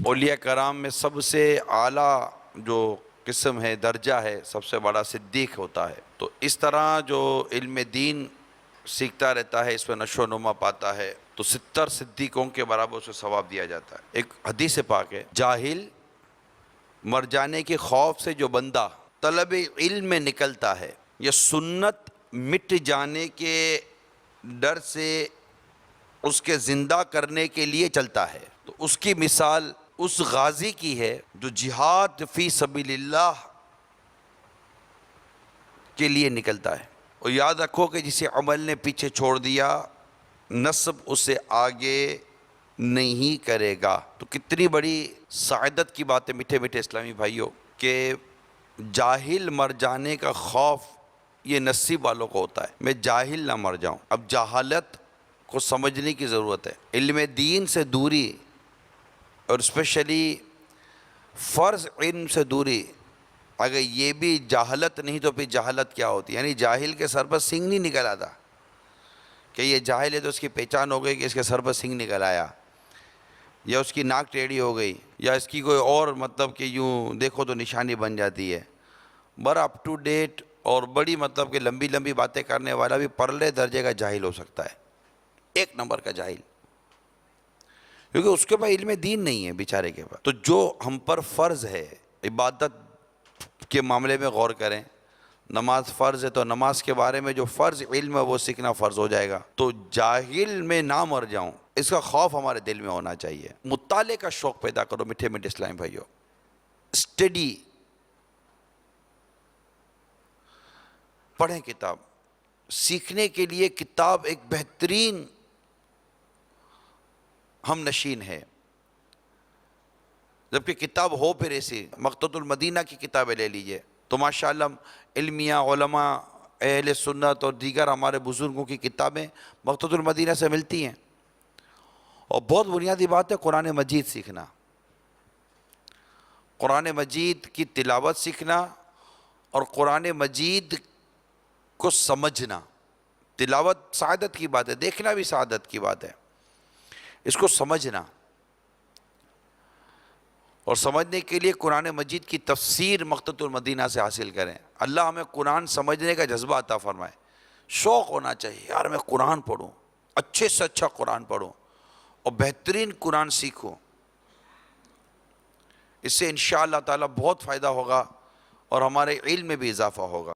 اولیاء کرام میں سب سے اعلیٰ جو قسم ہے، درجہ ہے، سب سے بڑا صدیق ہوتا ہے۔ تو اس طرح جو علم دین سیکھتا رہتا ہے، اس میں نشو و نما پاتا ہے، تو 70 صدیقوں کے برابر اسے ثواب دیا جاتا ہے۔ ایک حدیث پاک ہے، جاہل مر جانے کے خوف سے جو بندہ طلب علم میں نکلتا ہے یا سنت مٹ جانے کے ڈر سے اس کے زندہ کرنے کے لیے چلتا ہے، تو اس کی مثال اس غازی کی ہے جو جہاد فی سبیل اللہ کے لیے نکلتا ہے۔ اور یاد رکھو کہ جسے عمل نے پیچھے چھوڑ دیا، نسب اسے آگے نہیں کرے گا۔ تو کتنی بڑی سعادت کی بات ہے میٹھے میٹھے اسلامی بھائیوں، کہ جاہل مر جانے کا خوف یہ نصیب والوں کو ہوتا ہے، میں جاہل نہ مر جاؤں۔ اب جہالت کو سمجھنے کی ضرورت ہے، علم دین سے دوری اور اسپیشلی فرض علم سے دوری۔ اگر یہ بھی جہالت نہیں تو پھر جہالت کیا ہوتی؟ یعنی جاہل کے سر پر سنگ نہیں نکل آتا کہ یہ جاہل ہے تو اس کی پہچان ہو گئی کہ اس کے سر پر سنگ نکل آیا، یا اس کی ناک ٹیڑھی ہو گئی، یا اس کی کوئی اور مطلب کہ یوں دیکھو تو نشانی بن جاتی ہے۔ بڑا اپ ٹو ڈیٹ اور بڑی مطلب کہ لمبی لمبی باتیں کرنے والا بھی پرلے درجے کا جاہل ہو سکتا ہے، ایک نمبر کا جاہل، کیونکہ اس کے پاس علم دین نہیں ہے بیچارے کے پاس۔ تو جو ہم پر فرض ہے، عبادت کے معاملے میں غور کریں، نماز فرض ہے تو نماز کے بارے میں جو فرض علم ہے وہ سیکھنا فرض ہو جائے گا۔ تو جاہل میں نہ مر جاؤں، اس کا خوف ہمارے دل میں ہونا چاہیے۔ مطالعے کا شوق پیدا کرو میٹھے میٹھے اسلامی بھائیوں، اسٹڈی، پڑھیں کتاب۔ سیکھنے کے لیے کتاب ایک بہترین ہم نشین ہے، جبکہ کتاب ہو پھر ایسی مقتۃ المدینہ کی کتابیں لے لیجئے تو ماشاءاللہ علمیہ، علماء، اہل سنت اور دیگر ہمارے بزرگوں کی کتابیں مقتۃ المدینہ سے ملتی ہیں۔ اور بہت بنیادی بات ہے قرآن مجید سیکھنا، قرآن مجید کی تلاوت سیکھنا اور قرآن مجید کو سمجھنا۔ تلاوت سعادت کی بات ہے، دیکھنا بھی سعادت کی بات ہے، اس کو سمجھنا، اور سمجھنے کے لیے قرآن مجید کی تفسیر مقتۃ المدینہ سے حاصل کریں۔ اللہ ہمیں قرآن سمجھنے کا جذبہ عطا فرمائے، شوق ہونا چاہیے، یار میں قرآن پڑھوں، اچھے سے اچھا قرآن پڑھوں اور بہترین قرآن سیکھوں۔ اس سے انشاءاللہ تعالی بہت فائدہ ہوگا اور ہمارے علم میں بھی اضافہ ہوگا۔